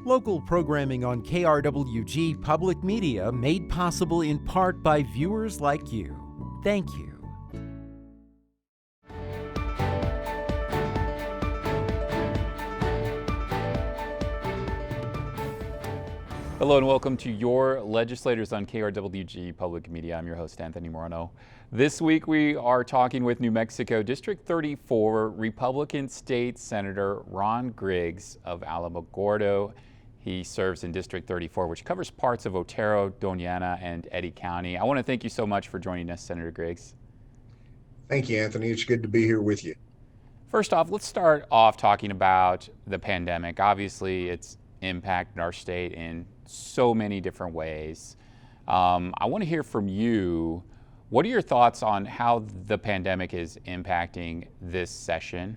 Local programming on KRWG Public Media made possible in part by viewers like you. Thank you. Hello and welcome to Your Legislators on KRWG Public Media. I'm your host, Anthony Moreno. This week we are talking with New Mexico District 34 Republican State Senator Ron Griggs of Alamogordo. He serves in District 34, which covers parts of Otero, Doña Ana, and Eddy County. I want to thank you so much for joining us, Senator Griggs. Thank you, Anthony. It's good to be here with you. First off, let's start off talking about the pandemic. Obviously, it's impacted our state in so many different ways. I want to hear from you. What are your thoughts on how the pandemic is impacting this session?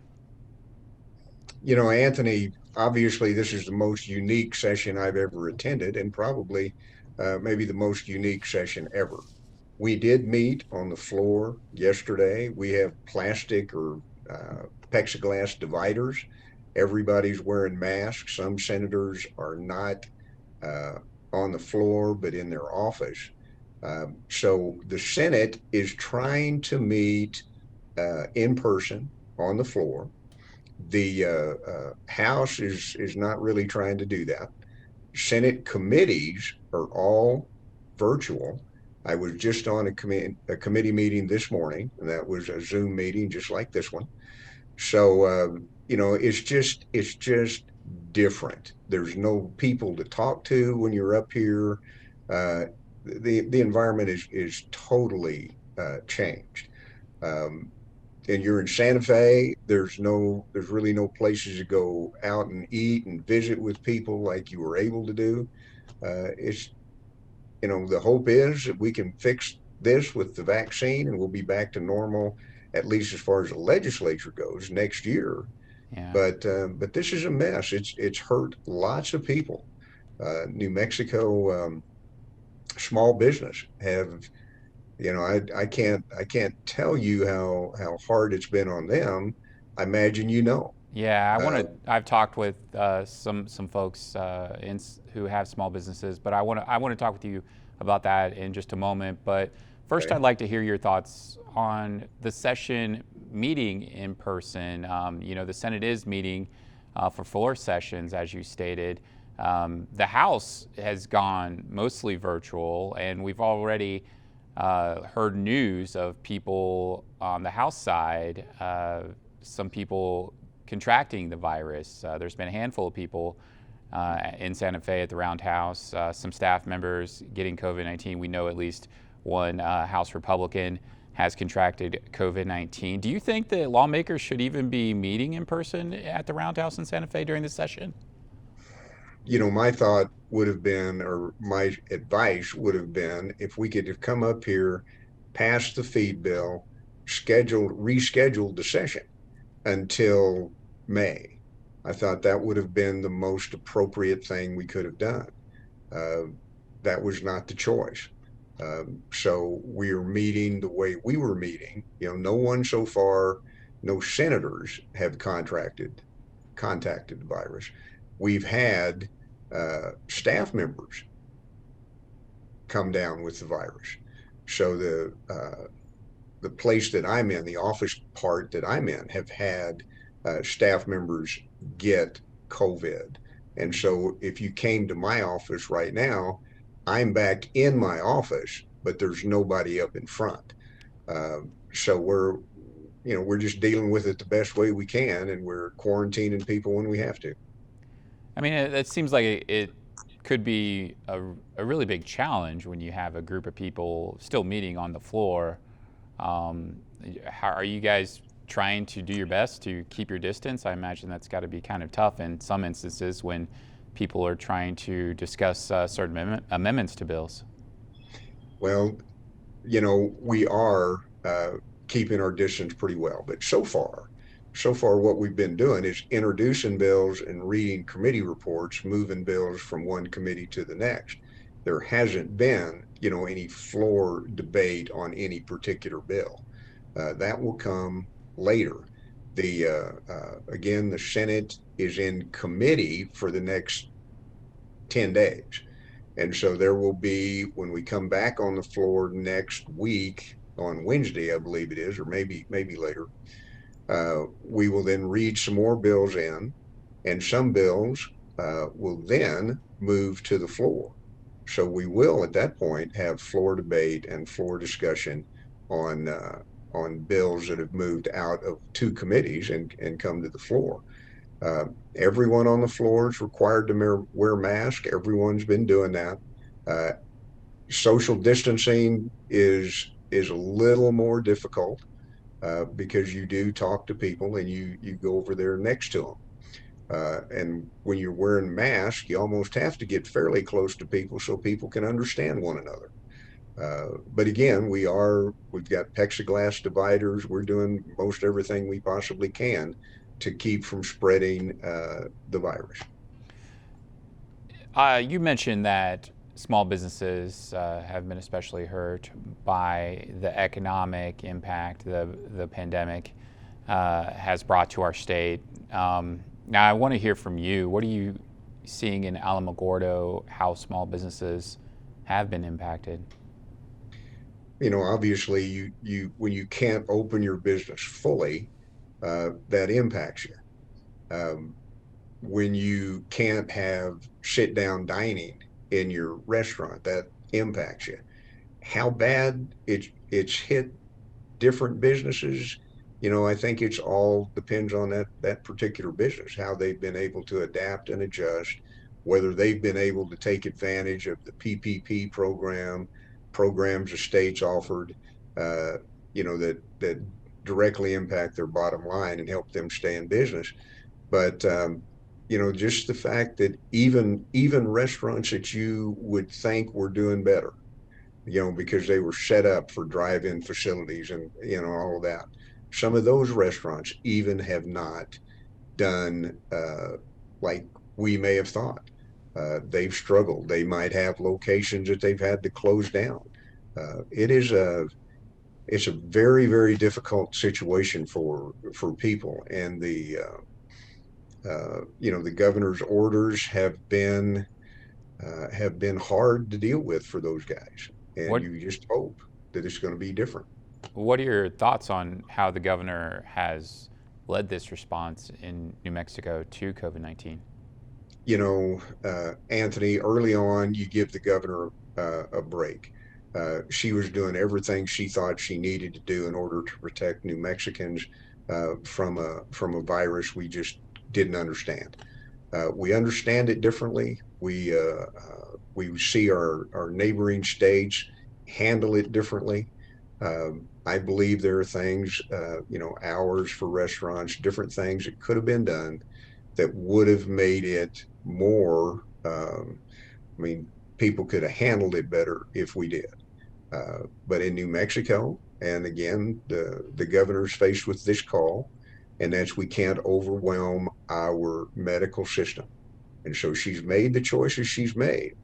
You know, Anthony, obviously this is the most unique session I've ever attended, and probably maybe the most unique session ever. We did meet on the floor yesterday. We have plastic or plexiglass dividers. Everybody's wearing masks. Some senators are not on the floor, but in their office. So the Senate is trying to meet in person on the floor. The House is not really trying to do that. Senate committees are all virtual. I was just on a committee meeting this morning, and that was a Zoom meeting just like this one. So you know, it's just different. There's no people to talk to when you're up here. The environment is totally changed. And you're in Santa Fe. There's really no places to go out and eat and visit with people like you were able to do. It's, you know, the hope is that we can fix this with the vaccine and we'll be back to normal, at least as far as the legislature goes, next year. Yeah. But this is a mess. It's hurt lots of people. New Mexico small business have, you know, I can't tell you how hard it's been on them. I imagine you know. Yeah, I've talked with some folks who have small businesses, but I want to talk with you about that in just a moment. But first, Okay. I'd like to hear your thoughts on the session meeting in person. You know, the Senate is meeting for 4 sessions, as you stated. The House has gone mostly virtual, and we've already heard news of people on the House side, some people contracting the virus. There's been a handful of people in Santa Fe at the Roundhouse, some staff members getting COVID-19. We know at least one House Republican has contracted COVID-19. Do you think that lawmakers should even be meeting in person at the Roundhouse in Santa Fe during this session? You know, my thought would have been, or my advice would have been, if we could have come up here, passed the feed bill, rescheduled the session until May. I thought that would have been the most appropriate thing we could have done. That was not the choice. So we are meeting the way we were meeting. You know, no one so far, no senators have contacted the virus. We've had staff members come down with the virus. So the place that I'm in, the office part that I'm in, have had staff members get COVID. And so if you came to my office right now, I'm back in my office, but there's nobody up in front. So we're just dealing with it the best way we can, and we're quarantining people when we have to. I mean, it seems like it could be a really big challenge when you have a group of people still meeting on the floor. How are you guys trying to do your best to keep your distance? I imagine that's got to be kind of tough in some instances when people are trying to discuss certain amendments to bills. Well, you know, we are keeping our distance pretty well, but so far what we've been doing is introducing bills and reading committee reports, moving bills from one committee to the next. There hasn't been, you know, any floor debate on any particular bill. That will come later. Again, the Senate is in committee for the next 10 days. And so there will be, when we come back on the floor next week on Wednesday, I believe it is, or maybe later, we will then read some more bills in, and some bills will then move to the floor. So we will at that point have floor debate and floor discussion on bills that have moved out of two committees and come to the floor. Everyone on the floor is required to wear masks. Everyone's been doing that. Uh, Social distancing is a little more difficult because you do talk to people and you go over there next to them. And when you're wearing masks, you almost have to get fairly close to people so people can understand one another. But again, we've got plexiglass dividers. We're doing most everything we possibly can to keep from spreading the virus. You mentioned that small businesses have been especially hurt by the economic impact the pandemic has brought to our state. Now, I want to hear from you. What are you seeing in Alamogordo, how small businesses have been impacted? Obviously, you when you can't open your business fully, that impacts you. Um, when you can't have sit down dining in your restaurant, that impacts you. How bad it's hit different businesses, I think it's all depends on that particular business, how they've been able to adapt and adjust, whether they've been able to take advantage of the PPP programs the states offered, uh, that directly impact their bottom line and help them stay in business. But just the fact that even restaurants that you would think were doing better, because they were set up for drive-in facilities and all of that. Some of those restaurants even have not done like we may have thought. They've struggled. They might have locations that they've had to close down. It's a very, very difficult situation for people, and the governor's orders have been hard to deal with for those guys, and What you just hope that it's going to be different. What are your thoughts on how the governor has led this response in New Mexico to COVID-19? Anthony, early on, you give the governor a break. She was doing everything she thought she needed to do in order to protect New Mexicans from a virus we just didn't understand. We understand it differently. We see our neighboring states handle it differently. I believe there are things, hours for restaurants, different things that could have been done that would have made it more. I mean, people could have handled it better if we did. But in New Mexico, and again, the governor's faced with this call, and that's we can't overwhelm our medical system. And so she's made the choices she's made.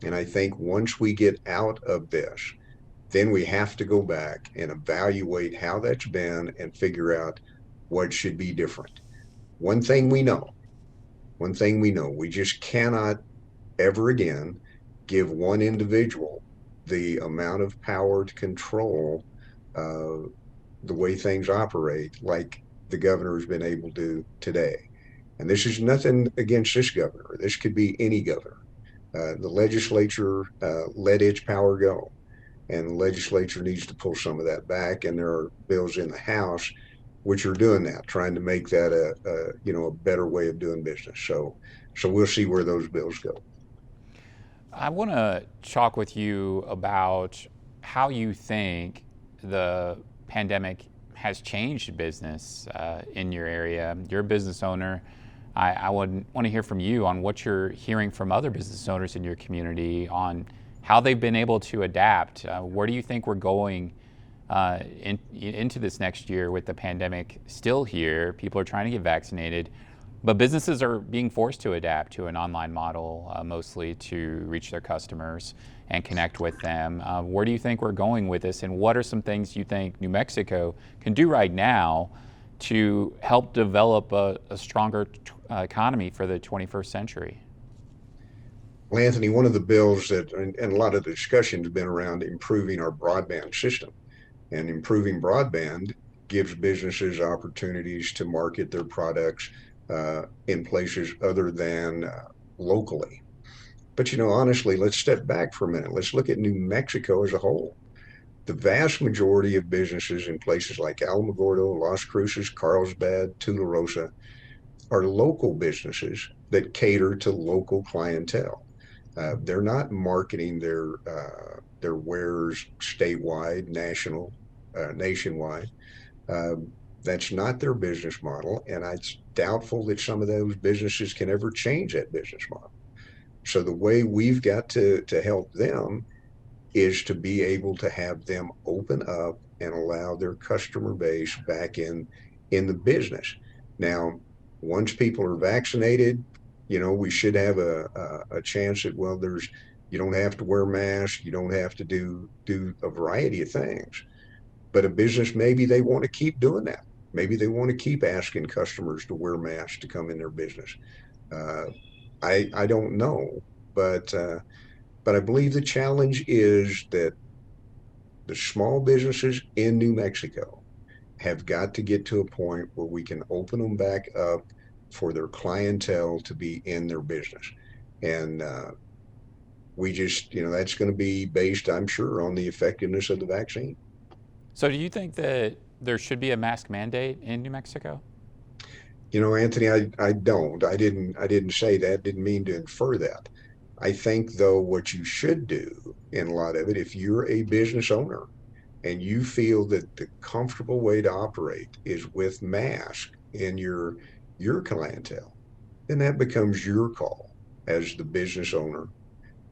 And I think once we get out of this, then we have to go back and evaluate how that's been and figure out what should be different. One thing we know, we just cannot ever again give one individual the amount of power to control the way things operate like the governor has been able to today. And this is nothing against this governor. This could be any governor. The legislature let its power go, and the legislature needs to pull some of that back. And there are bills in the House which are doing that, trying to make that a better way of doing business. So we'll see where those bills go. I want to talk with you about how you think the pandemic has changed business in your area. You're a business owner. I would want to hear from you on what you're hearing from other business owners in your community on how they've been able to adapt. Where do you think we're going into this next year with the pandemic still here? People are trying to get vaccinated, but businesses are being forced to adapt to an online model, mostly to reach their customers and connect with them. Where do you think we're going with this, and what are some things you think New Mexico can do right now to help develop a stronger economy for the 21st century? Well, Anthony, one of the bills that, and a lot of the discussion has been around improving our broadband system, and improving broadband gives businesses opportunities to market their products in places other than locally. But honestly, let's step back for a minute. Let's look at New Mexico as a whole. The vast majority of businesses in places like Alamogordo, Las Cruces, Carlsbad, Tularosa are local businesses that cater to local clientele. They're not marketing their wares statewide, nationwide. That's not their business model, and it's doubtful that some of those businesses can ever change that business model. So the way we've got to help them is to be able to have them open up and allow their customer base back in the business. Now, once people are vaccinated, we should have a chance that, well, there's you don't have to wear masks, you don't have to do a variety of things. But a business, maybe they want to keep doing that. Maybe they want to keep asking customers to wear masks to come in their business. Uh, I don't know, but I believe the challenge is that the small businesses in New Mexico have got to get to a point where we can open them back up for their clientele to be in their business. And we just, that's going to be based, I'm sure, on the effectiveness of the vaccine. So, do you think that there should be a mask mandate in New Mexico? Anthony, I don't. I didn't say that, didn't mean to infer that. I think though what you should do in a lot of it, if you're a business owner and you feel that the comfortable way to operate is with mask in your clientele, then that becomes your call as the business owner.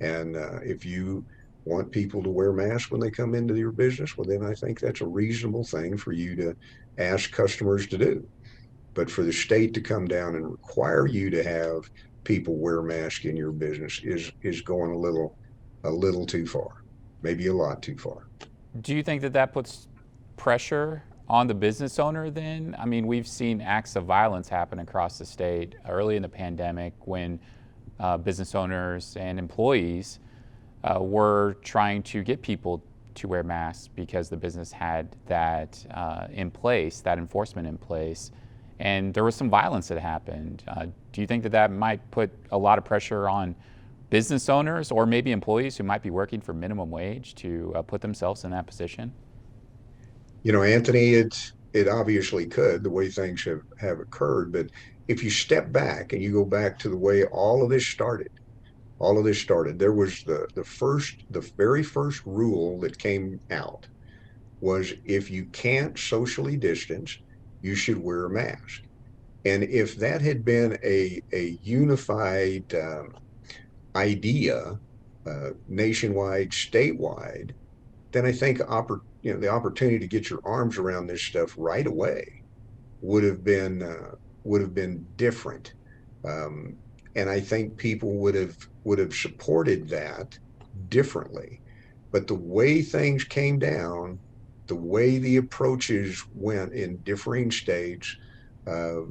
And if you want people to wear masks when they come into your business, well, then I think that's a reasonable thing for you to ask customers to do. But for the state to come down and require you to have people wear masks in your business is going a little too far, maybe a lot too far. Do you think that that puts pressure on the business owner then? I mean, we've seen acts of violence happen across the state early in the pandemic when business owners and employees were trying to get people to wear masks because the business had that in place, that enforcement in place. And there was some violence that happened. Do you think that that might put a lot of pressure on business owners or maybe employees who might be working for minimum wage to put themselves in that position? Anthony, it obviously could, the way things have occurred. But if you step back and you go back to the way all of this started, there was the very first rule that came out was if you can't socially distance, you should wear a mask. And if that had been a unified idea, nationwide, statewide, then I think the opportunity to get your arms around this stuff right away would have been different. Um, and I think people would have supported that differently. But the way things came down, the way the approaches went in differing states, uh,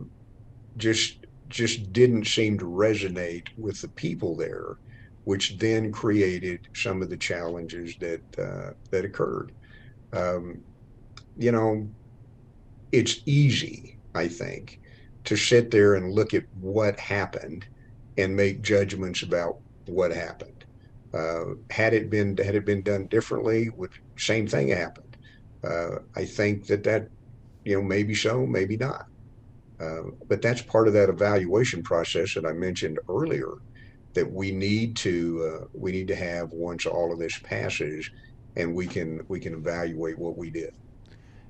just didn't seem to resonate with the people there, which then created some of the challenges that occurred. Um, you know, it's easy, I think, to sit there and look at what happened and make judgments about what happened. Had it been done differently, would same thing happened? I think that maybe so, maybe not. But that's part of that evaluation process that I mentioned earlier that we need to have once all of this passes, and we can evaluate what we did.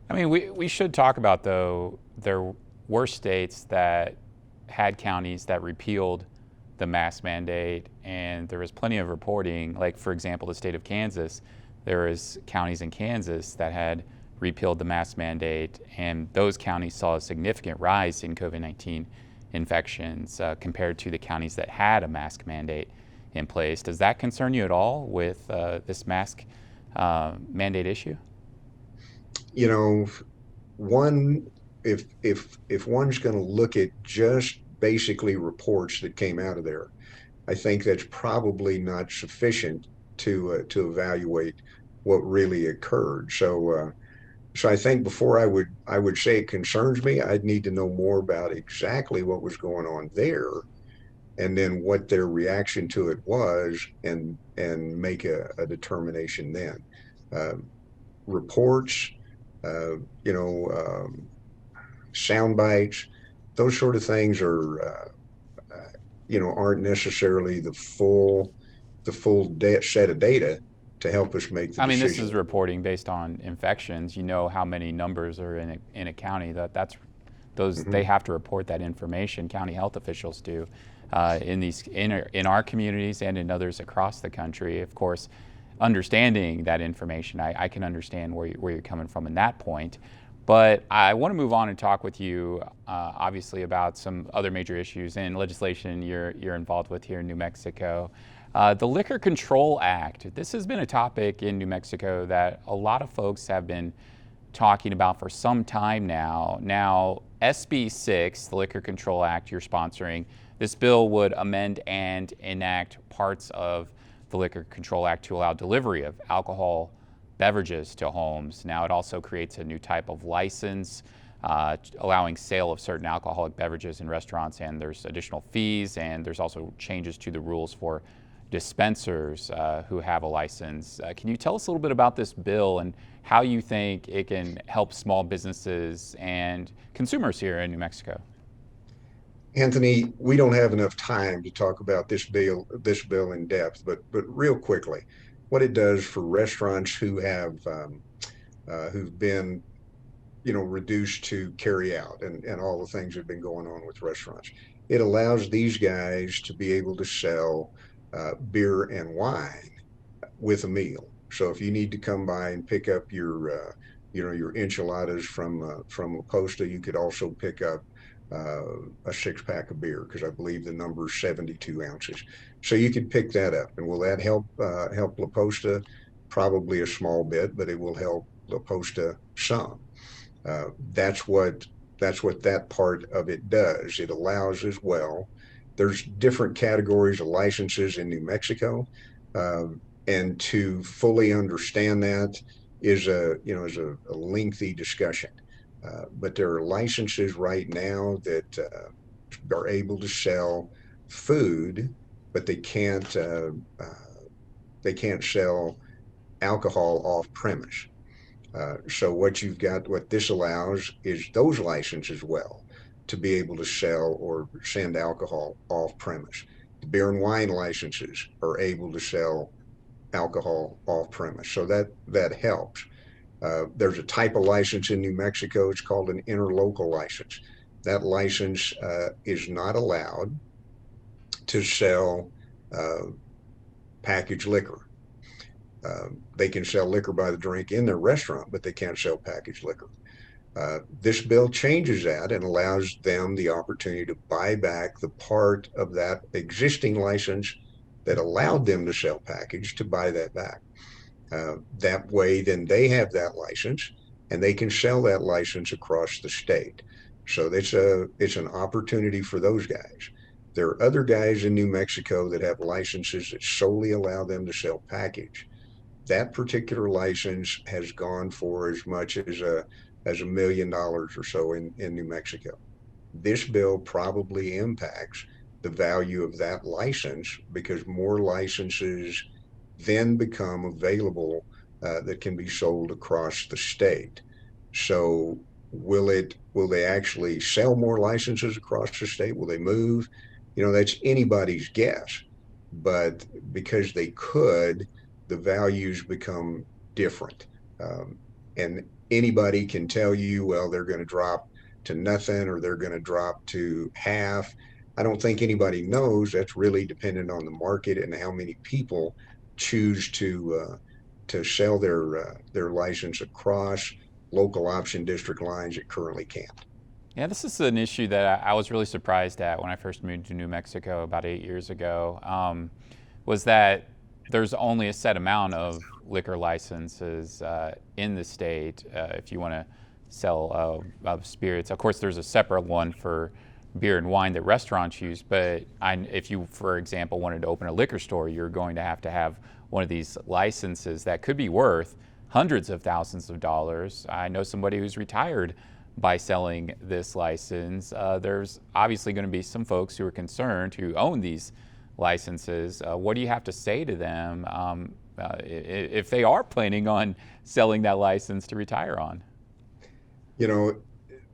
I mean, we should talk about, though, there were states that had counties that repealed the mask mandate, and there was plenty of reporting. Like, for example, the state of Kansas, there was counties in Kansas that had repealed the mask mandate, and those counties saw a significant rise in COVID-19 infections compared to the counties that had a mask mandate in place. Does that concern you at all with this mask mandate issue? You know, one if one's going to look at just basically reports that came out of there, I think that's probably not sufficient to evaluate what really occurred. So I think before I would say it concerns me, I'd need to know more about exactly what was going on there, and then what their reaction to it was, and make a determination then. Uh, Reports, uh, you know, sound bites, those sort of things aren't necessarily the full set of data to help us make the I mean, this decision. is reporting based on infections. You know how many numbers are in a county. That's those Mhm. they have to report that information. County health officials do in our communities and in others across the country. Of course, understanding that information, I can understand where you're coming from in that point. But I want to move on and talk with you, obviously, about some other major issues and legislation you're involved with here in New Mexico. The Liquor Control Act. This has been a topic in New Mexico that a lot of folks have been talking about for some time now. Now, SB 6, the Liquor Control Act you're sponsoring, this bill would amend and enact parts of the Liquor Control Act to allow delivery of alcohol beverages to homes. Now, it also creates a new type of license, allowing sale of certain alcoholic beverages in restaurants, and there's additional fees, and there's also changes to the rules for dispensers who have a license. Can you tell us a little bit about this bill and how you think it can help small businesses and consumers here in New Mexico? Anthony, we don't have enough time to talk about this bill in depth, but real quickly, what it does for restaurants who've been reduced to carry out, and all the things that have been going on with restaurants. It allows these guys to be able to sell beer and wine with a meal. So if you need to come by and pick up your enchiladas from La Posta, you could also pick up a 6 pack of beer, because I believe the number is 72 ounces. So you could pick that up, and will that help La Posta? Probably a small bit, but it will help La Posta some. Uh, that's what that's what that part of it does. It allows as well. There's different categories of licenses in New Mexico, and to fully understand that is a lengthy discussion. But there are licenses right now that are able to sell food, but they can't sell alcohol off premise. So what this allows is those licenses as well to be able to sell or send alcohol off premise. The beer and wine licenses are able to sell alcohol off premise. So that helps. There's a type of license in New Mexico. It's called an interlocal license. That license is not allowed to sell uh, packaged liquor. They can sell liquor by the drink in their restaurant, but they can't sell packaged liquor. This bill changes that and allows them the opportunity to buy back the part of that existing license that allowed them to sell package, to buy that back. That way, then they have that license, and they can sell that license across the state. So it's an opportunity for those guys. There are other guys in New Mexico that have licenses that solely allow them to sell package. That particular license has gone for as much as $1 million or so in New Mexico. This bill probably impacts the value of that license, because more licenses then become available that can be sold across the state. So will they actually sell more licenses across the state? Will they move? That's anybody's guess. But because they could, the values become different. And anybody can tell you, well, they're going to drop to nothing, or they're going to drop to half. I don't think anybody knows. That's really dependent on the market and how many people choose to sell their license across local option district lines that currently can't. Yeah, this is an issue that I was really surprised at when I first moved to New Mexico about 8 years ago, was that there's only a set amount of liquor licenses in the state if you want to sell spirits. Of course, there's a separate one for beer and wine that restaurants use. But if you, for example, wanted to open a liquor store, you're going to have one of these licenses that could be worth hundreds of thousands of dollars. I know somebody who's retired by selling this license. There's obviously going to be some folks who are concerned who own these licenses. What do you have to say to them if they are planning on selling that license to retire on? You know,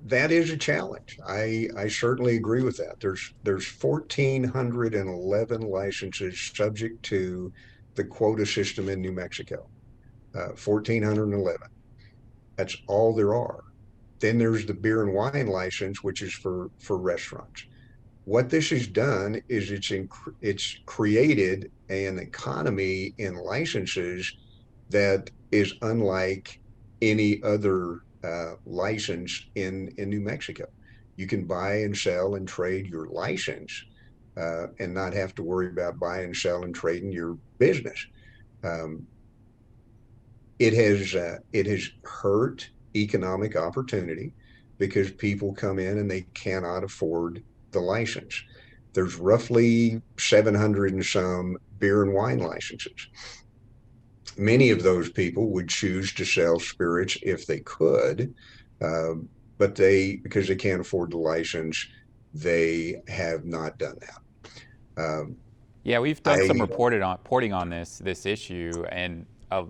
that is a challenge. I certainly agree with that. There's 1,411 licenses subject to the quota system in New Mexico. 1,411. That's all there are. Then there's the beer and wine license, which is for restaurants. What this has done is it's created an economy in licenses that is unlike any other license in New Mexico. You can buy and sell and trade your license and not have to worry about buying, selling, trading your business. Um, it has hurt economic opportunity because people come in and they cannot afford the license. There's roughly 700 and some beer and wine licenses. Many of those people would choose to sell spirits if they could, but because they can't afford the license, they have not done that. Yeah, we've done some I reporting on this issue, and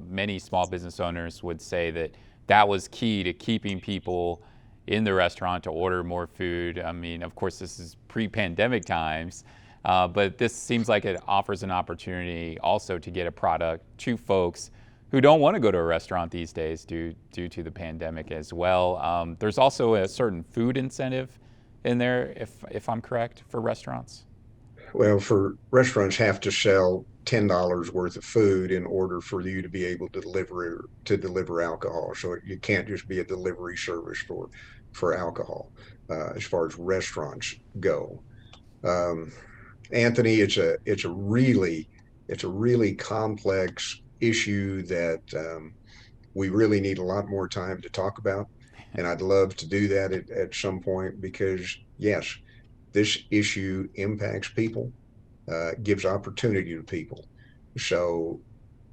many small business owners would say that that was key to keeping people in the restaurant to order more food. I mean, of course, this is pre-pandemic times, but this seems like it offers an opportunity also to get a product to folks who don't want to go to a restaurant these days due to the pandemic as well. There's also a certain food incentive in there, if I'm correct, for restaurants. Well, for restaurants have to sell $10 worth of food in order for you to be able to deliver alcohol. So you can't just be a delivery service for alcohol as far as restaurants go. Um, Anthony, it's a really complex issue that we really need a lot more time to talk about. And I'd love to do that at some point because, yes, this issue impacts people, gives opportunity to people. So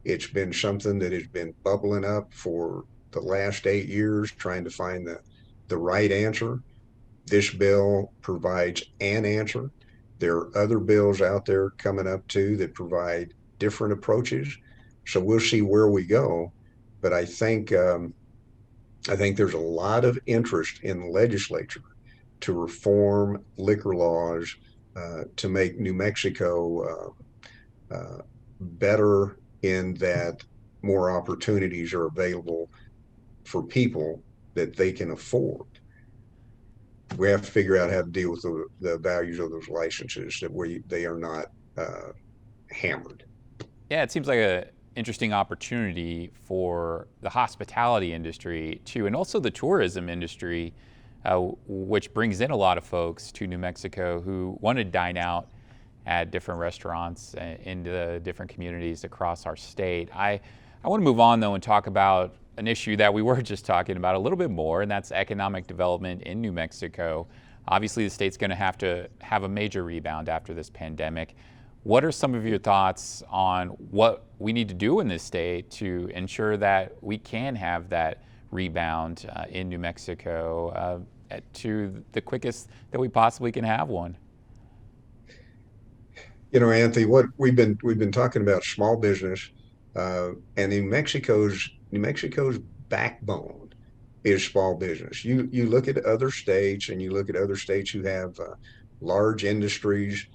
it's been something that has been bubbling up for the last 8 years, trying to find the right answer. This bill provides an answer. There are other bills out there coming up too that provide different approaches. So we'll see where we go. But I think there's a lot of interest in the legislature to reform liquor laws to make New Mexico better in that more opportunities are available for people that they can afford. We have to figure out how to deal with the values of those licenses that they are not hammered. Yeah, it seems like a interesting opportunity for the hospitality industry too, and also the tourism industry, which brings in a lot of folks to New Mexico who want to dine out at different restaurants in the different communities across our state. I want to move on though and talk about an issue that we were just talking about a little bit more, and that's economic development in New Mexico. Obviously, the state's going to have a major rebound after this pandemic. What are some of your thoughts on what we need to do in this state to ensure that we can have that rebound in New Mexico to the quickest that we possibly can have one? You know, Anthony, what we've been talking about small business, and New Mexico's backbone is small business. You look at other states, and you look at other states who have large industries.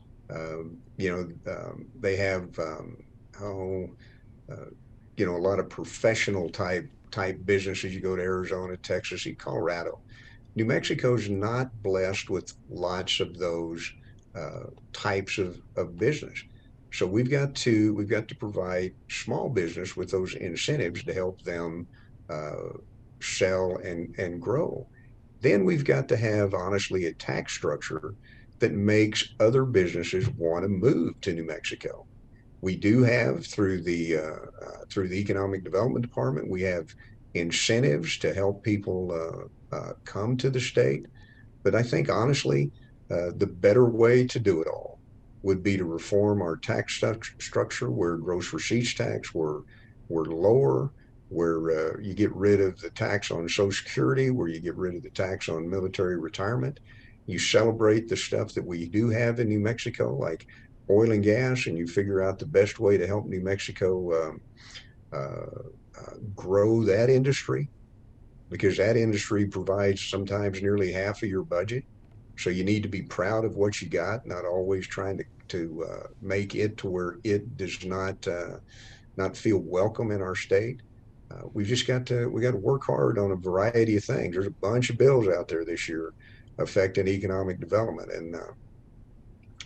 They have a lot of professional type businesses. You go to Arizona, Texas, and Colorado. New Mexico's not blessed with lots of those types of business. So we've got to provide small business with those incentives to help them sell and grow. Then we've got to have honestly a tax structure that makes other businesses want to move to New Mexico. We do have through the Economic Development Department, we have incentives to help people come to the state. But I think honestly, The better way to do it all would be to reform our tax structure, where gross receipts tax were lower, where you get rid of the tax on Social Security, where you get rid of the tax on military retirement. You celebrate the stuff that we do have in New Mexico, like oil and gas, and you figure out the best way to help New Mexico grow that industry, because that industry provides sometimes nearly half of your budget. So you need to be proud of what you got, not always trying to make it to where it does not feel welcome in our state. We got to work hard on a variety of things. There's a bunch of bills out there this year affecting economic development, and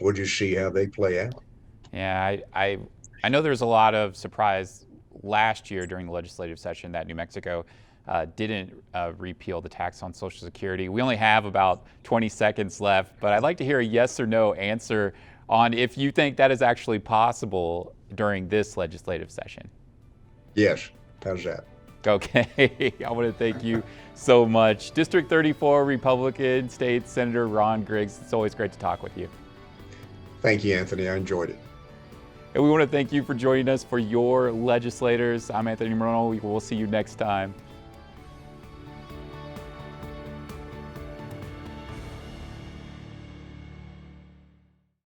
we'll just see how they play out. Yeah, I know there's a lot of surprise last year during the legislative session that New Mexico didn't repeal the tax on Social Security. We only have about 20 seconds left, but I'd like to hear a yes or no answer on if you think that is actually possible during this legislative session. Yes. How's that? Okay. I want to thank you so much. District 34 Republican State Senator Ron Griggs. It's always great to talk with you. Thank you, Anthony. I enjoyed it. And we want to thank you for joining us for Your Legislators. I'm Anthony Moreno. We'll see you next time.